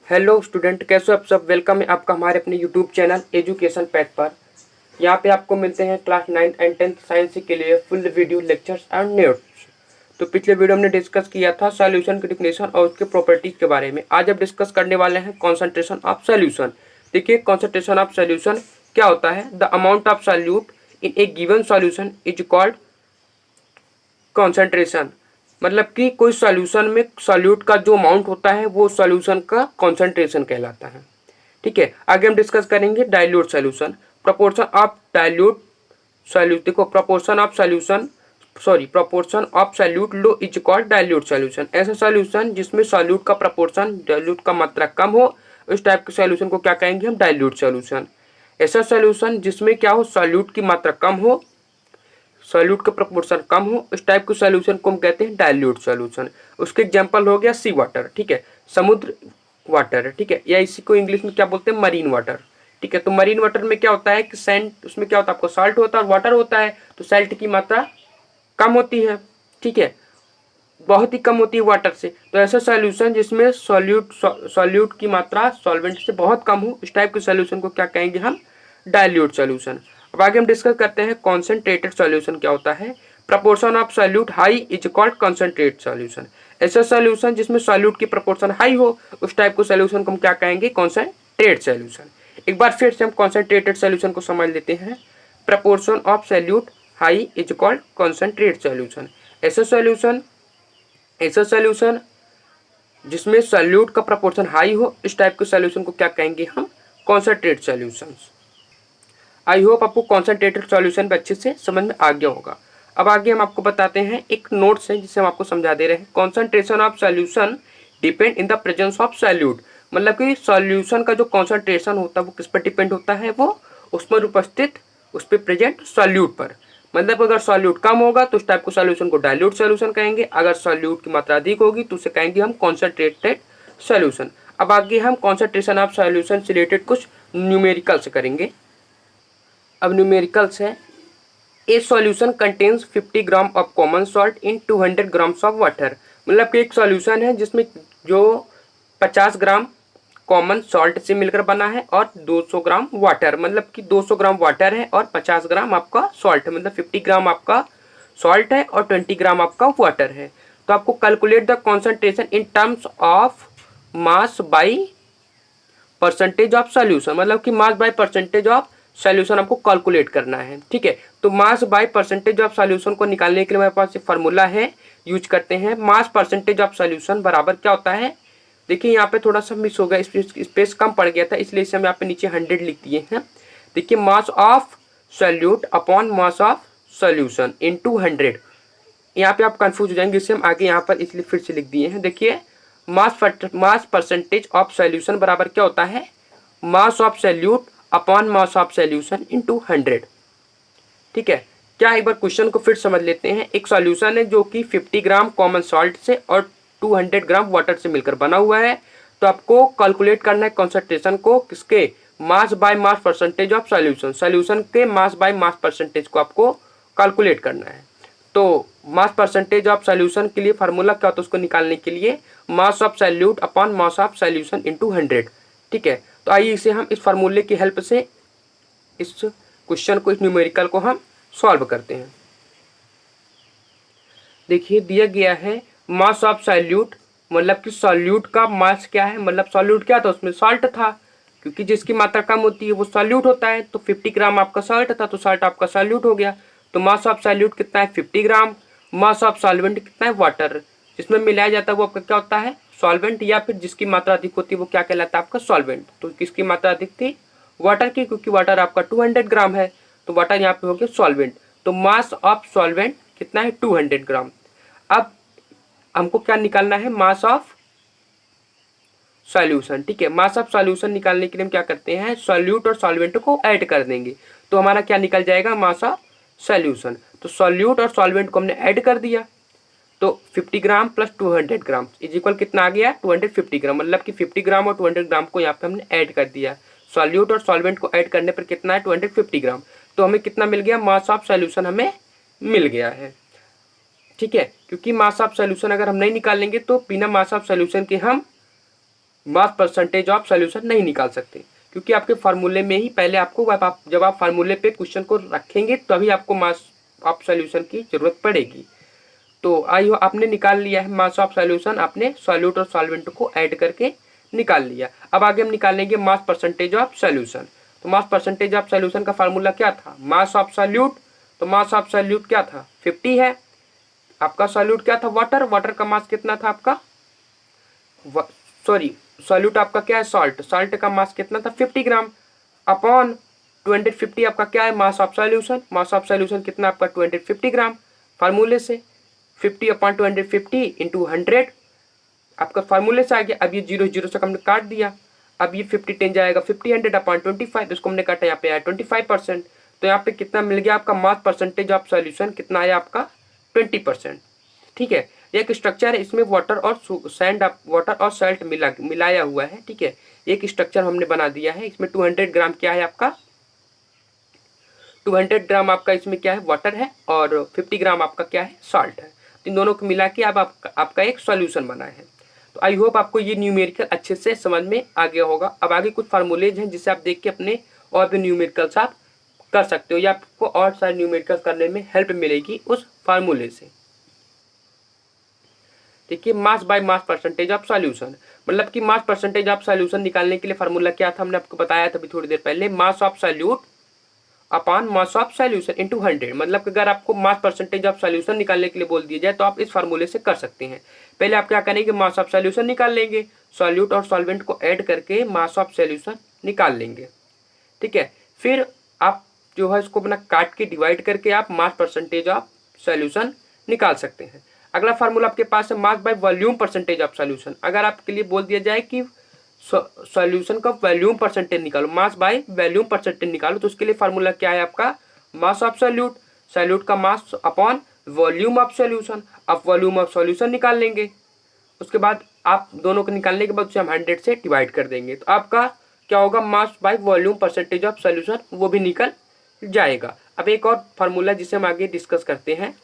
Hello student, कैसे हो आप सब। वेलकम है आपका हमारे अपने यूट्यूब चैनल एजुकेशन पैथ पर। यहाँ पे आपको मिलते हैं क्लास 9 एंड 10th साइंस के लिए full video lectures and notes. तो पिछले वीडियो हमने डिस्कस किया था सॉल्यूशन की डिफिनेशन और उसके प्रॉपर्टीज के बारे में। आज अब डिस्कस करने वाले हैं कॉन्सेंट्रेशन ऑफ सॉल्यूशन। देखिए, कॉन्सेंट्रेशन ऑफ सॉल्यूशन क्या होता है। The amount of solute in A given solution is called concentration. मतलब कि कोई सॉल्यूशन में सॉल्यूट का जो अमाउंट होता है वो सॉल्यूशन का कॉन्सेंट्रेशन कहलाता है। ठीक है, आगे हम डिस्कस करेंगे dilute solution. Proportion of dilute solute, देखो proportion of solute low is called dilute solution. ऐसा सॉल्यूशन जिसमें सॉल्यूट का प्रपोर्शन डाइल्यूट का मात्रा कम हो, उस टाइप के सॉल्यूशन को क्या कहेंगे हम, डाइल्यूट सॉल्यूशन। ऐसा सॉल्यूशन जिसमें क्या हो, सॉल्यूट की मात्रा कम हो, सॉल्यूट का प्रपोर्शन कम हो, इस टाइप के सॉल्यूशन को हम कहते हैं डाइल्यूट सॉल्यूशन। उसके एग्जांपल हो गया सी वाटर, ठीक है, समुद्र वाटर, ठीक है, या इसी को इंग्लिश में क्या बोलते हैं, मरीन वाटर। ठीक है, तो मरीन वाटर में क्या होता है कि सैंड, उसमें क्या होता है आपको, सॉल्ट होता है और वाटर होता है, तो सॉल्ट की मात्रा कम होती है। ठीक है, बहुत ही कम होती है वाटर से। तो ऐसा सॉल्यूशन जिसमें सॉल्यूट की मात्रा सॉल्वेंट से बहुत कम हो, इस टाइप के सॉल्यूशन को क्या कहेंगे हम, डाइल्यूट सॉल्यूशन। अब आगे हम डिस्कस करते हैं कॉन्सेंट्रेटेड सॉल्यूशन क्या होता है। Proportion of solute high is called concentrate solution. ऐसा सॉल्यूशन जिसमें सॉल्यूट की प्रपोर्शन हाई हो, उस टाइप के सॉल्यूशन को हम क्या कहेंगे, कॉन्सेंट्रेट सॉल्यूशन। एक बार फिर से हम कॉन्सेंट्रेटेड सॉल्यूशन को समझ लेते हैं। Proportion of solute high is called concentrate solution. ऐसा सॉल्यूशन जिसमें सॉल्यूट का प्रपोर्शन हाई हो, इस टाइप के सॉल्यूशन को क्या कहेंगे हम, कॉन्सेंट्रेट सॉल्यूशंस। आई होप आपको कॉन्सेंट्रेटेड सॉल्यूशन भी अच्छे से समझ में आ गया होगा। अब आगे हम आपको बताते हैं एक नोट्स है जिसे हम आपको समझा दे रहे हैं। Concentration of solution depend in the presence of solute. मतलब कि सॉल्यूशन का जो कॉन्सेंट्रेशन होता है वो किस पर डिपेंड होता है, वो उसमें उपस्थित, उस पर प्रेजेंट सॉल्यूट पर। मतलब अगर सॉल्यूट कम होगा तो उस टाइप के सॉल्यूशन को डाइल्यूट सॉल्यूशन कहेंगे, अगर सॉल्यूट की मात्रा अधिक होगी तो उसे कहेंगे हम कॉन्सेंट्रेटेड सॉल्यूशन। अब आगे हम कॉन्सेंट्रेशन ऑफ सॉल्यूशन से रिलेटेड कुछ न्यूमेरिकल्स करेंगे। अब न्यूमेरिकल्स है, ए solution contains 50 gram of common salt in 200 grams of water. मतलब कि एक सॉल्यूशन है जिसमें जो 50 ग्राम कॉमन सॉल्ट से मिलकर बना है और 200 ग्राम वाटर, मतलब कि 200 ग्राम वाटर है और 50 ग्राम आपका सॉल्ट है, मतलब 50 ग्राम आपका सॉल्ट है और 20 ग्राम आपका वाटर है। तो आपको calculate the concentration in terms of mass by percentage of solution. मतलब कि mass by percentage of solution आपको कैलकुलेट करना है। ठीक है, तो mass by percentage of solution को निकालने के लिए हमारे पास एक फार्मूला है, यूज करते हैं। मास परसेंटेज ऑफ सॉल्यूशन बराबर क्या होता है, देखिए यहाँ पे थोड़ा सा मिस हो गया, स्पेस कम पड़ गया था, इसलिए इसे हम यहाँ पे नीचे 100 लिख दिए हैं। देखिए, mass of solute upon mass of solution into 100। यहाँ पे आप कंफ्यूज हो जाएंगे, इससे हम आगे यहाँ पर इसलिए फिर से लिख दिए हैं। देखिए, मास परसेंटेज ऑफ सॉल्यूशन बराबर क्या होता है, mass of solute upon mass of solution into 100। ठीक है, क्या एक बार क्वेश्चन को फिर समझ लेते हैं। एक सॉल्यूशन है जो कि 50 ग्राम कॉमन सॉल्ट से और 200 ग्राम वाटर से मिलकर बना हुआ है। तो आपको कैलकुलेट करना है कॉन्सेंट्रेशन को, किसके, mass by mass percentage of solution. Solution के मास बाय मास परसेंटेज को आपको कैलकुलेट करना है। तो मास परसेंटेज ऑफ सॉल्यूशन के लिए फार्मूला क्या होता है, उसको निकालने के लिए mass of solute upon mass of solution into 100। ठीक है, तो आइए इसे हम इस फार्मूले की हेल्प से इस क्वेश्चन को, इस न्यूमेरिकल को हम सॉल्व करते हैं। देखिए, दिया गया है मास ऑफ सॉल्यूट, मतलब कि सॉल्यूट का मास क्या है, मतलब सॉल्यूट क्या था, उसमें सॉल्ट था, क्योंकि जिसकी मात्रा कम होती है वो सॉल्यूट होता है। तो 50 ग्राम आपका सॉल्ट था, तो सॉल्ट आपका सॉल्यूट हो गया। तो मास ऑफ सॉल्यूट कितना है, 50 ग्राम। मास ऑफ सॉल्वेंट कितना है, वाटर, जिसमें मिलाया जाता है वो आपका क्या होता है, सॉल्वेंट, या फिर जिसकी मात्रा अधिक होती है वो क्या कहलाता है आपका सॉल्वेंट। तो किसकी मात्रा अधिक थी, वाटर की, क्योंकि वाटर आपका 200 ग्राम है, तो वाटर यहाँ पे हो गया सॉल्वेंट। तो मास ऑफ सॉल्वेंट कितना है, 200 ग्राम। अब हमको क्या निकालना है, मास ऑफ सॉल्यूशन। ठीक है, मास ऑफ सॉल्यूशन निकालने के लिए हम क्या करते हैं, सॉल्यूट और सॉल्वेंट को ऐड कर देंगे, तो हमारा क्या निकल जाएगा, मास ऑफ सॉल्यूशन। तो सॉल्यूट और सॉल्वेंट को हमने ऐड कर दिया, तो 50 gram plus 200 gram is equal कितना आ गया, 250 ग्राम। मतलब कि 50 ग्राम और 200 ग्राम को यहाँ पे हमने ऐड कर दिया। सॉल्यूट और सॉल्वेंट को ऐड करने पर कितना है, 250 ग्राम। तो हमें कितना मिल गया, मास ऑफ सॉल्यूशन हमें मिल गया है। ठीक है, क्योंकि मास ऑफ सॉल्यूशन अगर हम नहीं निकालेंगे तो बिना मास ऑफ सॉल्यूशन के हम मास परसेंटेज ऑफ सॉल्यूशन नहीं निकाल सकते, क्योंकि आपके फार्मूले में ही पहले आपको जब आप फार्मूले पे क्वेश्चन को रखेंगे तभी आपको मास ऑफ सॉल्यूशन की जरूरत पड़ेगी। तो आई हो आपने निकाल लिया है मास ऑफ सॉल्यूशन, आपने सॉल्यूट और सॉल्वेंट को ऐड करके निकाल लिया। अब आगे हम निकालेंगे मास परसेंटेज ऑफ सॉल्यूशन। तो मास परसेंटेज ऑफ सॉल्यूशन का फार्मूला क्या था, मास ऑफ सॉल्यूट। तो मास ऑफ सॉल्यूट क्या था, 50 है। आपका सॉल्यूट क्या था, वाटर। वाटर का मास कितना था आपका, सॉरी सॉल्यूट आपका क्या है, सॉल्ट। सॉल्ट का मास कितना था, 50 ग्राम अपॉन 250 आपका क्या है, mass of solution. Mass of solution कितना आपका 250 ग्राम। फार्मूले से 50 अपॉन 250 इंटू 100 आपका फार्मूले से आ गया। अब ये 0 0 से हमने काट दिया। अब ये 50 10 जाएगा 50, 100 अपॉन 25, इसको हमने काटा, यहाँ पे आया 25%। तो यहाँ पे कितना मिल गया आपका मास परसेंटेज ऑफ सॉल्यूशन, कितना आया आपका 20%। ठीक है, एक स्ट्रक्चर है, इसमें वाटर और सॉल्ट मिलाया हुआ है। ठीक है, एक स्ट्रक्चर हमने बना दिया है। इसमें 200 ग्राम क्या है आपका, 200 ग्राम आपका इसमें क्या है, वाटर है, और 50 ग्राम आपका क्या है, सॉल्ट है। इन दोनों को मिला के अब आपका एक सॉल्यूशन बना है। तो आई होप आपको ये न्यूमेरिकल अच्छे से समझ में आ गया होगा। अब आगे कुछ फार्मूलेज हैं जिससे आप देख के अपने और भी न्यूमेरिकल्स आप कर सकते हो, या आपको और सारे न्यूमेरिकल्स करने में हेल्प मिलेगी उस फार्मूले से। देखिए, mass by mass percentage of solution, मतलब कि मास परसेंटेज ऑफ सॉल्यूशन निकालने के लिए फार्मूला क्या था, हमने आपको बताया था अभी थोड़ी देर पहले, mass of solute upon mass of solution into 100। मतलब कि अगर आपको मास परसेंटेज ऑफ सॉल्यूशन निकालने के लिए बोल दिया जाए तो आप इस फार्मूले से कर सकते हैं। पहले आप क्या करेंगे, मास ऑफ सॉल्यूशन निकाल लेंगे, सॉल्यूट और सॉल्वेंट को ऐड करके मास ऑफ सॉल्यूशन निकाल लेंगे। ठीक है, फिर आप जो है इसको अपना काट के डिवाइड करके आप मास परसेंटेज ऑफ सॉल्यूशन निकाल सकते हैं। अगला फार्मूला आपके पास है mass by volume percentage of solution. अगर आपके लिए बोल दिया जाए कि सॉल्यूशन का वॉल्यूम परसेंटेज निकालो, मास बाय वॉल्यूम परसेंटेज निकालो, तो उसके लिए फार्मूला क्या है आपका, मास ऑफ सॉल्यूट, सॉल्यूट का mass upon volume of solution. आप वॉल्यूम ऑफ सॉल्यूशन निकाल लेंगे, उसके बाद आप दोनों को निकालने के बाद उसे हम 100 से डिवाइड कर देंगे, तो आपका क्या होगा, mass by volume percentage of solution वो भी निकल जाएगा। अब एक और फार्मूला जिसे हम आगे डिस्कस करते हैं।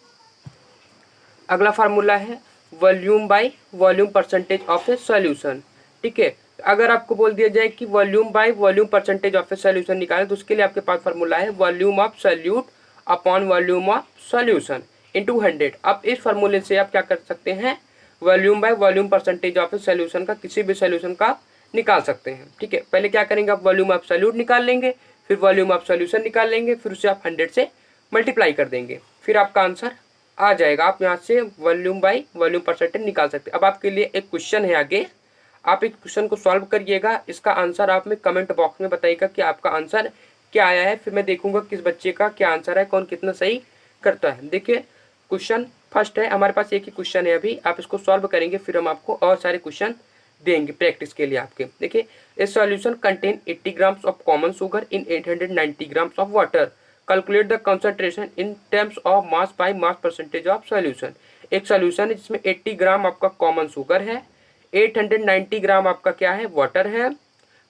अगला फार्मूला है volume by volume percentage of A solution. ठीक है, अगर आपको बोल दिया जाए कि volume by volume percentage of A solution निकालें, तो उसके लिए आपके पास फार्मूला है volume of solute upon volume of solution into 100। अब इस फार्मूले से आप क्या कर सकते हैं, volume by volume percentage of A solution का किसी भी सॉल्यूशन का निकाल सकते हैं। ठीक है, पहले क्या करेंगे, आप वॉल्यूम ऑफ सॉल्यूट निकाल लेंगे, फिर वॉल्यूम ऑफ सॉल्यूशन निकाल लेंगे, फिर उसे आप 100 से मल्टीप्लाई कर देंगे, फिर आपका आंसर आ जाएगा। आप यहाँ से वॉल्यूम बाय वॉल्यूम परसेंटेज निकाल सकते हैं। अब आपके लिए एक क्वेश्चन है आगे, आप इस क्वेश्चन को सॉल्व करिएगा, इसका आंसर आप में कमेंट बॉक्स में बताइएगा कि आपका आंसर क्या आया है, फिर मैं देखूंगा किस बच्चे का क्या आंसर है, कौन कितना सही करता है। देखिए, क्वेश्चन फर्स्ट है, हमारे पास एक ही क्वेश्चन है अभी, आप इसको सॉल्व करेंगे, फिर हम आपको और सारे क्वेश्चन देंगे प्रैक्टिस के लिए आपके। देखिए, ए solution contain 80 grams of common sugar in 890 grams of water, calculate the concentration in terms of mass by mass percentage of solution. एक सॉल्यूशन है जिसमें 80 ग्राम आपका कॉमन शुगर है, 890 ग्राम आपका क्या है, वाटर है,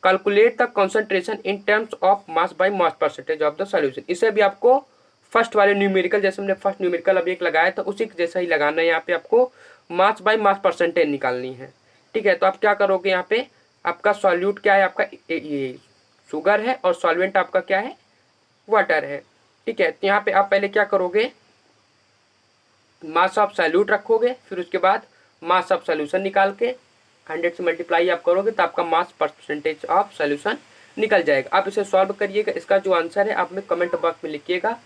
calculate the concentration in terms of mass by mass percentage of the solution. इसे भी आपको फर्स्ट वाले न्यूमेरिकल, जैसे हमने फर्स्ट न्यूमेरिकल अभी एक लगाया था उसी जैसा ही लगाना है, यहाँ पे आपको मास बाय मास परसेंटेज निकालनी है। ठीक है, तो आप क्या करोगे, यहाँ पे आपका सॉल्यूट क्या है, आपका ये शुगर है, और सॉल्वेंट आपका क्या है, वाटर है। ठीक है, तो यहाँ पे आप पहले क्या करोगे, मास ऑफ सॉल्यूट रखोगे, फिर उसके बाद मास ऑफ सॉल्यूशन निकाल के 100 से मल्टीप्लाई आप करोगे तो आपका मास परसेंटेज ऑफ सॉल्यूशन निकल जाएगा। आप इसे सॉल्व करिएगा, इसका जो आंसर है आप में कमेंट बॉक्स में लिखिएगा,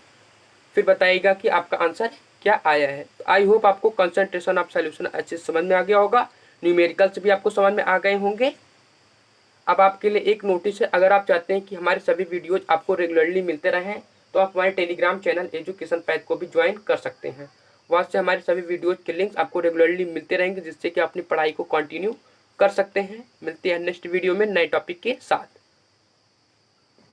फिर बताइएगा कि आपका आंसर क्या आया है। तो आई होप आपको कंसंट्रेशन ऑफ सॉल्यूशन अच्छे से समझ में आ गया होगा, न्यूमेरिकल्स भी आपको समझ में आ गए होंगे। अब आपके लिए एक नोटिस है, अगर आप चाहते हैं कि हमारे सभी वीडियोज आपको रेगुलरली मिलते रहें तो आप हमारे टेलीग्राम चैनल एजुकेशन पैथ को भी ज्वाइन कर सकते हैं। वहाँ से हमारे सभी वीडियोज के लिंक्स आपको रेगुलरली मिलते रहेंगे, जिससे कि अपनी पढ़ाई को कंटिन्यू कर सकते हैं। मिलते हैं नेक्स्ट वीडियो में नए टॉपिक के साथ।